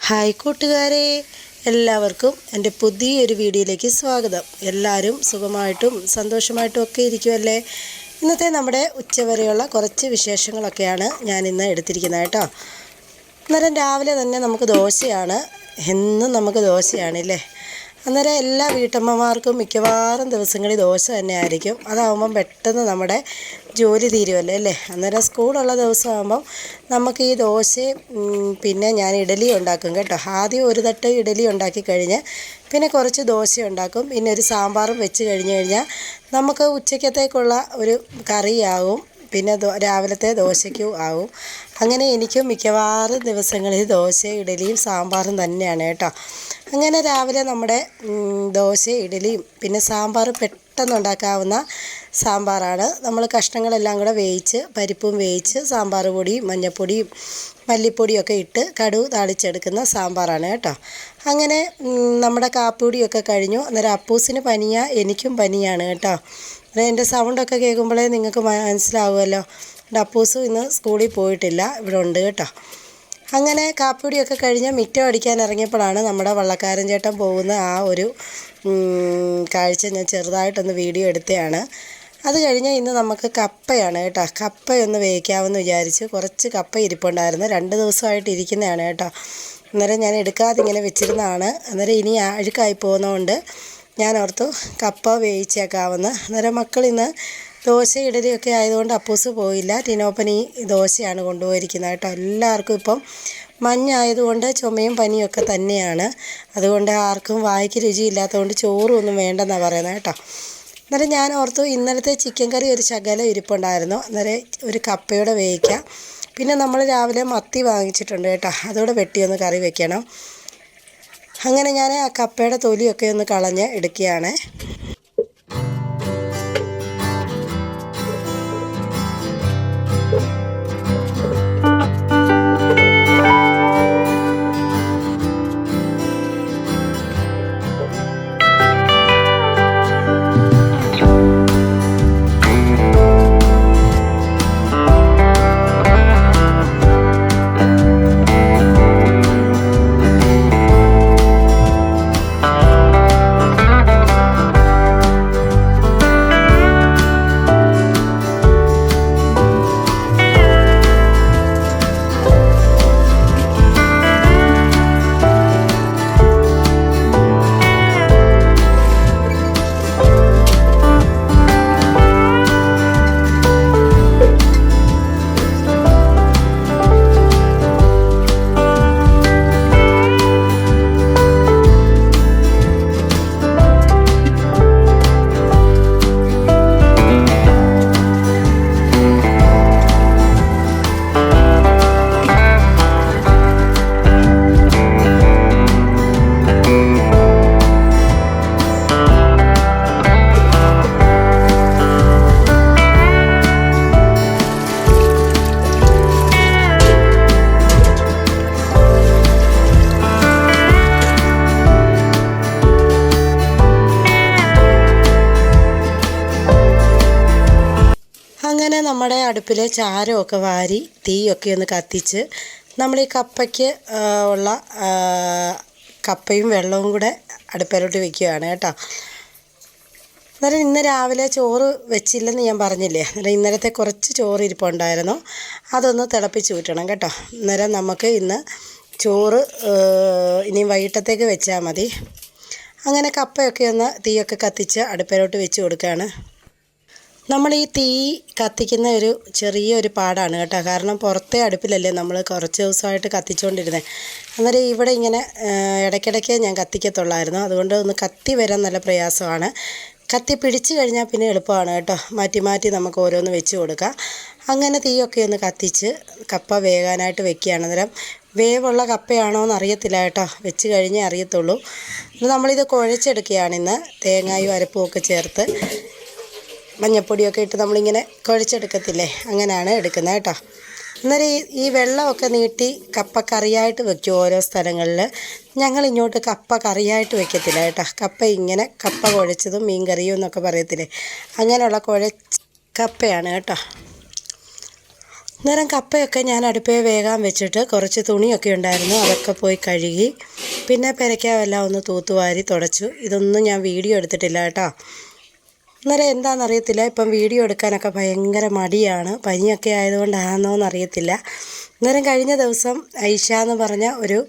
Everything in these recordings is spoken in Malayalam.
ഹായ് കൂട്ടുകാരെ, എല്ലാവർക്കും എൻ്റെ പുതിയൊരു വീഡിയോയിലേക്ക് സ്വാഗതം. എല്ലാവരും സുഖമായിട്ടും സന്തോഷമായിട്ടും ഒക്കെ ഇരിക്കുമല്ലേ? ഇന്നത്തെ നമ്മുടെ ഉച്ചവരെയുള്ള കുറച്ച് വിശേഷങ്ങളൊക്കെയാണ് ഞാനിന്ന് എടുത്തിരിക്കുന്നത് കേട്ടോ. അന്നേരം രാവിലെ തന്നെ നമുക്ക് ദോശയാണ്, എന്നും നമുക്ക് ദോശയാണല്ലേ. അന്നേരം എല്ലാ വീട്ടമ്മമാർക്കും മിക്കവാറും ദിവസങ്ങളിൽ ദോശ തന്നെ ആയിരിക്കും. അതാവുമ്പം പെട്ടെന്ന് നമ്മുടെ ജോലി തീരുമല്ലോ അല്ലേ. അന്നേരം സ്കൂളുള്ള ദിവസമാകുമ്പം നമുക്ക് ഈ ദോശയും പിന്നെ ഞാൻ ഇഡലി ഉണ്ടാക്കും കേട്ടോ. ആദ്യം ഒരു തട്ട് ഇഡലി ഉണ്ടാക്കി കഴിഞ്ഞ് പിന്നെ കുറച്ച് ദോശ ഉണ്ടാക്കും, പിന്നെ ഒരു സാമ്പാറും വെച്ച് കഴിഞ്ഞാൽ നമുക്ക് ഉച്ചക്കത്തേക്കുള്ള ഒരു കറിയാവും, പിന്നെ രാവിലത്തെ ദോശയ്ക്കും ആവും. അങ്ങനെ എനിക്കും മിക്കവാറും ദിവസങ്ങളിൽ ദോശ ഇഡലിയും സാമ്പാറും തന്നെയാണ് കേട്ടോ. അങ്ങനെ രാവിലെ നമ്മുടെ ദോശ ഇഡലിയും പിന്നെ സാമ്പാർ പെട്ടെന്ന് ഉണ്ടാക്കാവുന്ന സാമ്പാറാണ്. നമ്മൾ കഷ്ണങ്ങളെല്ലാം കൂടെ വേവിച്ച് പരിപ്പും വേവിച്ച് സാമ്പാർ പൊടിയും മഞ്ഞൾപ്പൊടിയും മല്ലിപ്പൊടിയൊക്കെ ഇട്ട് കടുക് താളിച്ചെടുക്കുന്ന സാമ്പാറാണ് കേട്ടോ. അങ്ങനെ നമ്മുടെ കാപ്പിപ്പൊടിയൊക്കെ കഴിഞ്ഞു. അന്നേരം അപ്പൂസിന് പനിയാണ്, എനിക്കും പനിയാണ് കേട്ടോ. എൻ്റെ സൗണ്ടൊക്കെ കേൾക്കുമ്പോഴേ നിങ്ങൾക്ക് മനസ്സിലാവുമല്ലോ. അപ്പൂസും ഇന്ന് സ്കൂളിൽ പോയിട്ടില്ല, ഇവിടെ ഉണ്ട് കേട്ടോ. അങ്ങനെ കാപ്പിപ്പൊടിയൊക്കെ കഴിഞ്ഞ് മിറ്റം അടിക്കാൻ ഇറങ്ങിയപ്പോഴാണ് നമ്മുടെ വള്ളക്കാരൻ ചേട്ടൻ പോകുന്ന ആ ഒരു കാഴ്ച ഞാൻ ചെറുതായിട്ടൊന്ന് വീഡിയോ എടുത്തതാണ്. അത് കഴിഞ്ഞ് ഇന്ന് നമുക്ക് കപ്പയാണ് കേട്ടോ. കപ്പയൊന്ന് വേവിക്കാമെന്ന് വിചാരിച്ച് കുറച്ച് കപ്പ ഇരിപ്പുണ്ടായിരുന്നു, 2 ദിവസമായിട്ട് ഇരിക്കുന്നതാണ് കേട്ടോ. അന്നേരം ഞാൻ എടുക്കാതെ ഇങ്ങനെ വെച്ചിരുന്നതാണ്. അന്നേരം ഇനി അഴുക്കായി പോകുന്നതുകൊണ്ട് ഞാൻ ഓർത്തു കപ്പ വേവിച്ചേക്കാമെന്ന്. അന്നേരം മക്കളിന്ന് ദോശ ഇഡലിയൊക്കെ ആയതുകൊണ്ട് അപ്പൂസ് പോയില്ല. ടിനോപ്പൻ ഈ ദോശയാണ് കൊണ്ടുപോയിരിക്കുന്നത് കേട്ടോ. എല്ലാവർക്കും ഇപ്പം മഞ്ഞായതുകൊണ്ട് ചുമയും പനിയൊക്കെ തന്നെയാണ്. അതുകൊണ്ട് ആർക്കും വായ്ക്ക് രുചിയില്ലാത്തതുകൊണ്ട് ചോറും ഒന്നും വേണ്ടെന്നാണ് പറയുന്നത് കേട്ടോ. അന്നേരം ഞാൻ ഓർത്തു ഇന്നലത്തെ ചിക്കൻ കറി ഒരു ശകലം ഇരിപ്പുണ്ടായിരുന്നു, അന്നേരം ഒരു കപ്പയോടെ വേവിക്കാം. പിന്നെ നമ്മൾ രാവിലെ മത്തി വാങ്ങിച്ചിട്ടുണ്ട് കേട്ടോ, അതോടെ വെട്ടിയൊന്ന് കറി വെക്കണം. അങ്ങനെ ഞാൻ ആ കപ്പയുടെ തൊലിയൊക്കെ ഒന്ന് കളഞ്ഞ് എടുക്കുകയാണ്. അങ്ങനെ നമ്മുടെ അടുപ്പിലെ ചാരമൊക്കെ വാരി തീയൊക്കെ ഒന്ന് കത്തിച്ച് നമ്മൾ ഈ കപ്പയ്ക്ക് ഉള്ള കപ്പയും വെള്ളവും കൂടെ അടുപ്പിലോട്ട് വെക്കുകയാണ് കേട്ടോ. അന്നേരം ഇന്ന് രാവിലെ ചോറ് വെച്ചില്ലെന്ന് ഞാൻ പറഞ്ഞില്ലേ. അന്നേരം ഇന്നലത്തെ കുറച്ച് ചോറ് ഇരിപ്പുണ്ടായിരുന്നു, അതൊന്ന് തിളപ്പിച്ച് ഊറ്റണം കേട്ടോ. അന്നേരം നമുക്ക് ഇന്ന് ചോറ് ഇനി വൈകിട്ടത്തേക്ക് വെച്ചാൽ മതി. അങ്ങനെ കപ്പയൊക്കെ ഒന്ന് തീയൊക്കെ കത്തിച്ച് അടുപ്പിലോട്ട് വെച്ച് കൊടുക്കുകയാണ്. നമ്മൾ ഈ തീ കത്തിക്കുന്ന ഒരു ചെറിയൊരു പാടാണ് കേട്ടോ. കാരണം പുറത്തെ അടുപ്പിലല്ലേ നമ്മൾ കുറച്ച് ദിവസമായിട്ട് കത്തിച്ചുകൊണ്ടിരുന്നത്. അന്നേരം ഇവിടെ ഇങ്ങനെ ഇടയ്ക്കിടയ്ക്ക് ഞാൻ കത്തിക്കത്തുള്ളായിരുന്നു, അതുകൊണ്ട് ഒന്ന് കത്തി വരാൻ നല്ല പ്രയാസമാണ്. കത്തി പിടിച്ച് കഴിഞ്ഞാൽ പിന്നെ എളുപ്പമാണ് കേട്ടോ, മാറ്റി മാറ്റി നമുക്ക് ഓരോന്ന് വെച്ച് കൊടുക്കാം. അങ്ങനെ തീയൊക്കെ ഒന്ന് കത്തിച്ച് കപ്പ വേകാനായിട്ട് വെക്കുകയാണ്. അന്നേരം വേവുള്ള കപ്പയാണോ എന്ന് അറിയത്തില്ല കേട്ടോ, വെച്ച് കഴിഞ്ഞേ അറിയത്തുള്ളൂ. നമ്മളിത് കുഴച്ചെടുക്കുകയാണിന്ന്, തേങ്ങായും അരപ്പും ഒക്കെ ചേർത്ത് മഞ്ഞൾപ്പൊടിയൊക്കെ ഇട്ട് നമ്മളിങ്ങനെ കുഴച്ചെടുക്കത്തില്ലേ, അങ്ങനെയാണ് എടുക്കുന്നത് കേട്ടോ. അന്നേരം ഈ വെള്ളമൊക്കെ നീട്ടി കപ്പ കറിയായിട്ട് വെക്കും ഓരോ സ്ഥലങ്ങളിൽ. ഞങ്ങളിങ്ങോട്ട് കപ്പ കറിയായിട്ട് വെക്കത്തില്ല കേട്ടോ. കപ്പ ഇങ്ങനെ കപ്പ കുഴച്ചതും മീൻ കറിയും എന്നൊക്കെ പറയത്തില്ലേ, അങ്ങനെയുള്ള കപ്പയാണ് കേട്ടോ. അന്നേരം കപ്പയൊക്കെ ഞാൻ അടുപ്പേ വേകാൻ വെച്ചിട്ട് കുറച്ച് തുണിയൊക്കെ ഉണ്ടായിരുന്നു, അതൊക്കെ പോയി കഴുകി. പിന്നെ പെരയ്ക്കാവെല്ലാം ഒന്ന് തൂത്തുവാരി തുടച്ചു. ഇതൊന്നും ഞാൻ വീഡിയോ എടുത്തിട്ടില്ല കേട്ടോ. അന്നേരം എന്താണെന്നറിയത്തില്ല, ഇപ്പം വീഡിയോ എടുക്കാനൊക്കെ ഭയങ്കര മടിയാണ്. പനിയൊക്കെ ആയതുകൊണ്ടാണെന്നോന്നറിയത്തില്ല. അന്നേരം കഴിഞ്ഞ ദിവസം ഐഷ എന്ന് പറഞ്ഞ ഒരു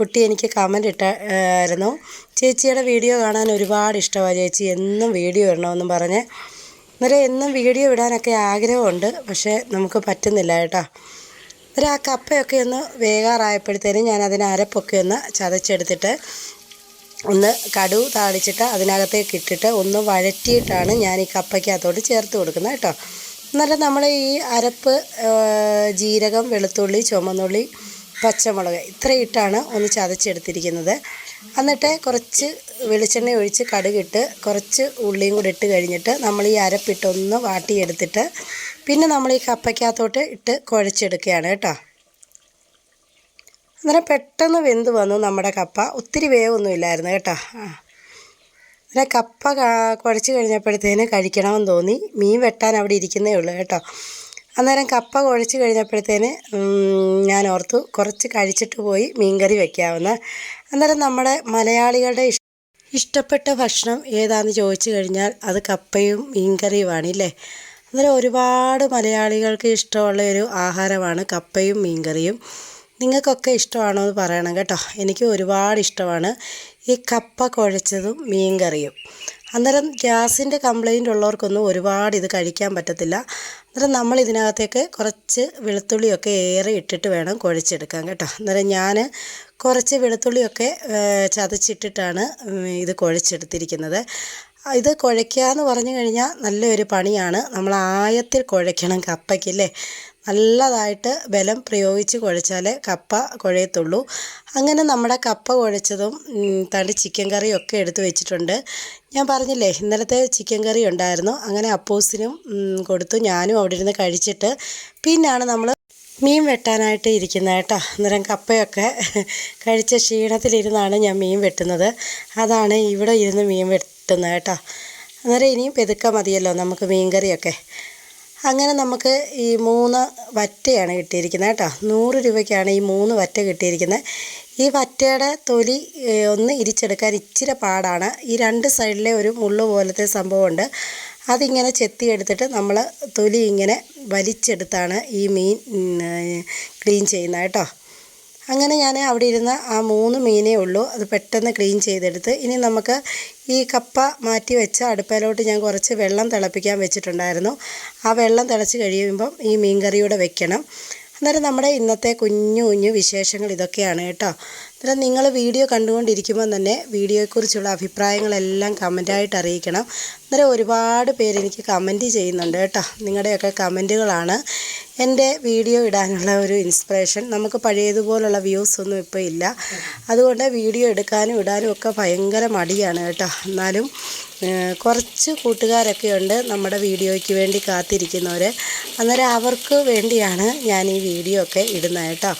കുട്ടി എനിക്ക് കമൻറ്റ് ഇട്ടായിരുന്നു, ചേച്ചിയുടെ വീഡിയോ കാണാൻ ഒരുപാട് ഇഷ്ടമാണ് ചേച്ചി, എന്നും വീഡിയോ ഇടണമെന്നും പറഞ്ഞ്. അന്നേരം എന്നും വീഡിയോ ഇടാനൊക്കെ ആഗ്രഹമുണ്ട്, പക്ഷേ നമുക്ക് പറ്റുന്നില്ല കേട്ടോ. അന്നേരം ആ കപ്പയൊക്കെ ഒന്ന് വേകാറായപ്പോഴത്തേനും ഞാൻ അതിന് അരപ്പൊക്കെ ഒന്ന് ചതച്ചെടുത്തിട്ട് ഒന്ന് കടുക് താളിച്ചിട്ട് അതിനകത്തേക്ക് ഇട്ടിട്ട് ഒന്ന് വഴറ്റിയിട്ടാണ് ഞാൻ ഈ കപ്പയ്ക്കകത്തോട്ട് ചേർത്ത് കൊടുക്കുന്നത് കേട്ടോ. എന്നിട്ട് നമ്മൾ ഈ അരപ്പ് ജീരകം, വെളുത്തുള്ളി, ചുമന്നുള്ളി, പച്ചമുളക് ഇത്രയിട്ടാണ് ഒന്ന് ചതച്ചെടുത്തിരിക്കുന്നത്. എന്നിട്ട് കുറച്ച് വെളിച്ചെണ്ണ ഒഴിച്ച് കടുകിട്ട് കുറച്ച് ഉള്ളിയും കൂടി ഇട്ട് കഴിഞ്ഞിട്ട് നമ്മൾ ഈ അരപ്പിട്ടൊന്ന് വാട്ടിയെടുത്തിട്ട് പിന്നെ നമ്മൾ ഈ കപ്പയ്ക്കകത്തോട്ട് ഇട്ട് കുഴച്ചെടുക്കുകയാണ് കേട്ടോ. അന്നേരം പെട്ടെന്ന് വെന്ത് വന്നു നമ്മുടെ കപ്പ, ഒത്തിരി വേവൊന്നും ഇല്ലായിരുന്നു കേട്ടോ. അന്നേരം കപ്പ കുഴച്ച് കഴിഞ്ഞപ്പോഴത്തേന് കഴിക്കണമെന്ന് തോന്നി. മീൻ വെട്ടാൻ അവിടെ ഇരിക്കുന്നേ ഉള്ളൂ കേട്ടോ. അന്നേരം കപ്പ കുഴച്ച് കഴിഞ്ഞപ്പോഴത്തേന് ഞാൻ ഓർത്തു കുറച്ച് കഴിച്ചിട്ട് പോയി മീൻകറി വയ്ക്കാമെന്ന്. അന്നേരം നമ്മുടെ മലയാളികളുടെ ഇഷ്ടപ്പെട്ട ഭക്ഷണം ഏതാണെന്ന് ചോദിച്ചു കഴിഞ്ഞാൽ അത് കപ്പയും മീൻകറിയുമാണ് ഇല്ലേ. അന്നേരം ഒരുപാട് മലയാളികൾക്ക് ഇഷ്ടമുള്ള ഒരു ആഹാരമാണ് കപ്പയും മീൻകറിയും. നിങ്ങൾക്കൊക്കെ ഇഷ്ടമാണോ എന്ന് പറയണം കേട്ടോ. എനിക്ക് ഒരുപാട് ഇഷ്ടമാണ് ഈ കപ്പ കുഴച്ചതും മീൻ കറിയും. അന്നേരം ഗ്യാസിൻ്റെ കംപ്ലൈൻ്റ് ഉള്ളവർക്കൊന്നും ഒരുപാട് ഇത് കഴിക്കാൻ പറ്റത്തില്ല. അന്നേരം നമ്മൾ ഇതിനകത്തേക്ക് കുറച്ച് വെളുത്തുള്ളിയൊക്കെ ഏറെ ഇട്ടിട്ട് വേണം കുഴച്ചെടുക്കാൻ കേട്ടോ. അന്നേരം ഞാൻ കുറച്ച് വെളുത്തുള്ളിയൊക്കെ ചതച്ചിട്ടിട്ടാണ് ഇത് കുഴച്ചെടുത്തിരിക്കുന്നത്. ഇത് കുഴയ്ക്കുക എന്ന് പറഞ്ഞു കഴിഞ്ഞാൽ നല്ലൊരു പണിയാണ്. നമ്മൾ ആയത്തിൽ കുഴയ്ക്കണം കപ്പയ്ക്കല്ലേ. നല്ലതായിട്ട് ബലം പ്രയോഗിച്ച് കുഴച്ചാലേ കപ്പ കുഴയത്തുള്ളൂ. അങ്ങനെ നമ്മുടെ കപ്പ കുഴച്ചതും തണ്ട് ചിക്കൻ കറിയും ഒക്കെ എടുത്ത് വെച്ചിട്ടുണ്ട്. ഞാൻ പറഞ്ഞില്ലേ ഇന്നലത്തെ ചിക്കൻ കറി ഉണ്ടായിരുന്നു, അങ്ങനെ അപ്പൂസിനും കൊടുത്തു. ഞാനും അവിടെ ഇരുന്ന് കഴിച്ചിട്ട് പിന്നാണ് നമ്മൾ മീൻ വെട്ടാനായിട്ട് ഇരിക്കുന്നത് കേട്ടോ. അന്നേരം കപ്പയൊക്കെ കഴിച്ച ക്ഷീണത്തിലിരുന്നാണ് ഞാൻ മീൻ വെട്ടുന്നത്. അതാണ് ഇവിടെ ഇരുന്ന് മീൻ വെട്ടുന്നത് കേട്ടോ. അന്നേരം ഇനിയും പെതുക്കെ മതിയല്ലോ നമുക്ക് മീൻ കറിയൊക്കെ. അങ്ങനെ നമുക്ക് ഈ 3 വറ്റയാണ് കിട്ടിയിരിക്കുന്നത് കേട്ടോ. 100 രൂപയ്ക്കാണ് ഈ 3 വറ്റ കിട്ടിയിരിക്കുന്നത്. ഈ വറ്റയുടെ തൊലി ഒന്ന് ഇരിച്ചെടുക്കാൻ ഇച്ചിരി പാടാണ്. ഈ 2 സൈഡിലെ ഒരു മുള്ളു പോലത്തെ സംഭവമുണ്ട്, അതിങ്ങനെ ചെത്തിയെടുത്തിട്ട് നമ്മൾ തൊലി ഇങ്ങനെ വലിച്ചെടുത്താണ് ഈ മീൻ ക്ലീൻ ചെയ്യുന്നത് കേട്ടോ. അങ്ങനെ ഞാൻ അവിടെ ഇരുന്ന ആ 3 മീനേ ഉള്ളൂ, അത് പെട്ടെന്ന് ക്ലീൻ ചെയ്തെടുത്ത് ഇനി നമുക്ക് ഈ കപ്പ മാറ്റി വെച്ച അടുപ്പിലോട്ട് ഞാൻ കുറച്ച് വെള്ളം തിളപ്പിക്കാൻ വെച്ചിട്ടുണ്ടായിരുന്നു. ആ വെള്ളം തിളച്ച് കഴിയുമ്പം ഈ മീൻ കറിയൂടെ വെക്കണം. അന്നേരം നമ്മുടെ ഇന്നത്തെ കുഞ്ഞു കുഞ്ഞു വിശേഷങ്ങൾ ഇതൊക്കെയാണ് കേട്ടോ. അന്നേരം നിങ്ങൾ വീഡിയോ കണ്ടുകൊണ്ടിരിക്കുമ്പോൾ തന്നെ വീഡിയോയെക്കുറിച്ചുള്ള അഭിപ്രായങ്ങളെല്ലാം കമൻറ്റായിട്ട് അറിയിക്കണം. അന്നേരം ഒരുപാട് പേര് എനിക്ക് കമൻറ്റ് ചെയ്യുന്നുണ്ട് കേട്ടോ. നിങ്ങളുടെയൊക്കെ കമൻറ്റുകളാണ് എൻ്റെ വീഡിയോ ഇടാനുള്ള ഒരു ഇൻസ്പിറേഷൻ. നമുക്ക് പഴയതുപോലുള്ള വ്യൂസ് ഒന്നും ഇപ്പോൾ ഇല്ല, അതുകൊണ്ട് വീഡിയോ എടുക്കാനും ഇടാനും ഒക്കെ ഭയങ്കര മടിയാണ് കേട്ടോ. എന്നാലും കുറച്ച് കൂട്ടുകാരൊക്കെ ഉണ്ട് നമ്മുടെ വീഡിയോയ്ക്ക് വേണ്ടി കാത്തിരിക്കുന്നവർ. അന്നേരം അവർക്ക് വേണ്ടിയാണ് ഞാൻ ഈ വീഡിയോ ഒക്കെ ഇടുന്നത് കേട്ടോ.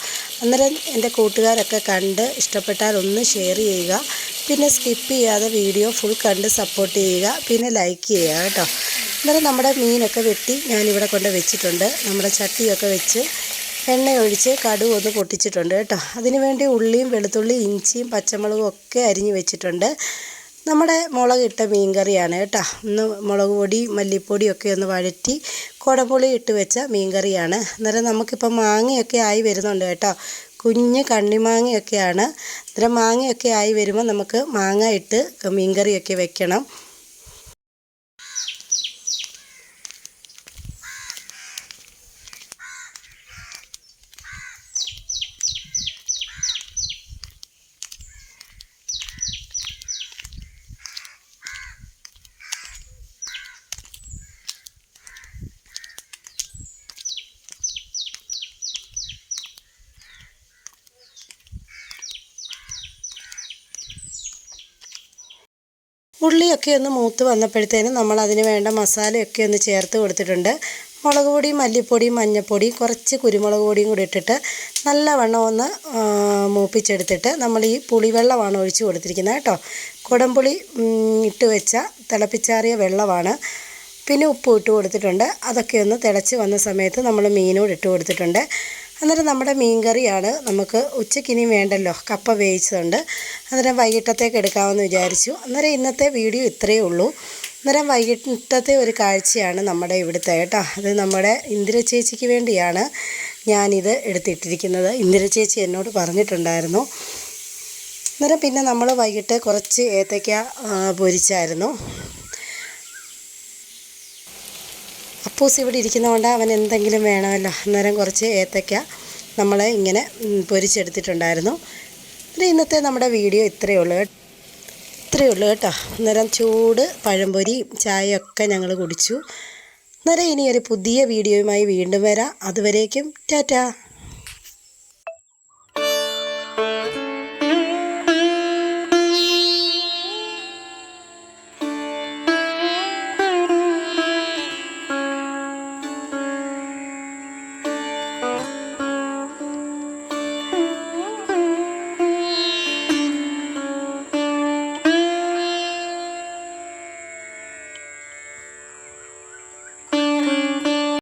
അന്നേരം എൻ്റെ കൂട്ടുകാരൊക്കെ കണ്ട് ഇഷ്ടപ്പെട്ടാൽ ഒന്ന് ഷെയർ ചെയ്യുക, പിന്നെ സ്കിപ്പ് ചെയ്യാതെ വീഡിയോ ഫുൾ കണ്ട് സപ്പോർട്ട് ചെയ്യുക, പിന്നെ ലൈക്ക് ചെയ്യുക കേട്ടോ. അന്നേരം നമ്മുടെ മീനൊക്കെ വെട്ടി ഞാനിവിടെ കൊണ്ട് വെച്ചിട്ടുണ്ട്. നമ്മുടെ ചട്ടിയൊക്കെ വെച്ച് എണ്ണ ഒഴിച്ച് കടുക് ഒന്ന് പൊട്ടിച്ചിട്ടുണ്ട് കേട്ടോ. അതിന് വേണ്ടി ഉള്ളിയും വെളുത്തുള്ളി ഇഞ്ചിയും പച്ചമുളകും ഒക്കെ അരിഞ്ഞ് വെച്ചിട്ടുണ്ട്. നമ്മുടെ മുളകിട്ട മീൻ കറിയാണ് കേട്ടോ. ഒന്ന് മുളക് പൊടി മല്ലിപ്പൊടിയൊക്കെ ഒന്ന് വഴറ്റി കുടംപുളി ഇട്ട് വെച്ച മീൻ കറിയാണ്. അന്നേരം നമുക്കിപ്പോൾ മാങ്ങയൊക്കെ ആയി വരുന്നുണ്ട് കേട്ടോ. കുഞ്ഞ് കണ്ണിമാങ്ങയൊക്കെയാണ്. അന്നേരം മാങ്ങയൊക്കെ ആയി വരുമ്പോൾ നമുക്ക് മാങ്ങ ഇട്ട് മീൻ കറിയൊക്കെ വെക്കണം. ഉള്ളിയൊക്കെ ഒന്ന് മൂത്ത് വന്നപ്പോഴത്തേനും നമ്മൾ അതിന് വേണ്ട മസാലയൊക്കെ ഒന്ന് ചേർത്ത് കൊടുത്തിട്ടുണ്ട്. മുളക് പൊടി മല്ലിപ്പൊടി മഞ്ഞൾപ്പൊടി കുറച്ച് കുരുമുളക് പൊടിയും കൂടി ഇട്ടിട്ട് നല്ലവണ്ണം ഒന്ന് മൂപ്പിച്ചെടുത്തിട്ട് നമ്മൾ ഈ പുളിവെള്ളമാണ് ഒഴിച്ച് കൊടുത്തിരിക്കുന്നത് കേട്ടോ. കുടംപുളി ഇട്ട് വെച്ച തിളപ്പിച്ചാറിയ വെള്ളമാണ്. പിന്നെ ഉപ്പ് ഇട്ട് കൊടുത്തിട്ടുണ്ട്. അതൊക്കെ ഒന്ന് തിളച്ച് വന്ന സമയത്ത് നമ്മൾ മീനോട് ഇട്ട് കൊടുത്തിട്ടുണ്ട്. അന്നേരം നമ്മുടെ മീൻ കറിയാണ്. നമുക്ക് ഉച്ചയ്ക്ക് ഇനിയും വേണ്ടല്ലോ, കപ്പ വേവിച്ചതുണ്ട്. അന്നേരം വൈകിട്ടത്തേക്ക് എടുക്കാമെന്ന് വിചാരിച്ചു. അന്നേരം ഇന്നത്തെ വീഡിയോ ഇത്രയേ ഉള്ളൂ. അന്നേരം വൈകിട്ടത്തെ ഒരു കാഴ്ചയാണ് നമ്മുടെ ഇവിടുത്തെ കേട്ടോ. അത് നമ്മുടെ ഇന്ദിര ചേച്ചിക്ക് വേണ്ടിയാണ് ഞാനിത് എടുത്തിട്ടിരിക്കുന്നത്. ഇന്ദിര ചേച്ചി എന്നോട് പറഞ്ഞിട്ടുണ്ടായിരുന്നു. അന്നേരം പിന്നെ നമ്മൾ വൈകിട്ട് കുറച്ച് ഏത്തയ്ക്ക പൊരിച്ചായിരുന്നു. അപ്പൂസ് ഇവിടെ ഇരിക്കുന്നതുകൊണ്ട് അവൻ എന്തെങ്കിലും വേണമല്ലോ. അന്നേരം കുറച്ച് ഏത്തയ്ക്ക നമ്മൾ ഇങ്ങനെ പൊരിച്ചെടുത്തിട്ടുണ്ടായിരുന്നു. ഇന്നത്തെ നമ്മുടെ വീഡിയോ ഇത്രയേ ഉള്ളൂ കേട്ടോ. അന്നേരം ചൂട് പഴംപൊരി ചായയൊക്കെ ഞങ്ങൾ കുടിച്ചു. അന്നേരം ഇനി ഒരു പുതിയ വീഡിയോയുമായി വീണ്ടും വരാം. അതുവരേക്കും ടാറ്റാ.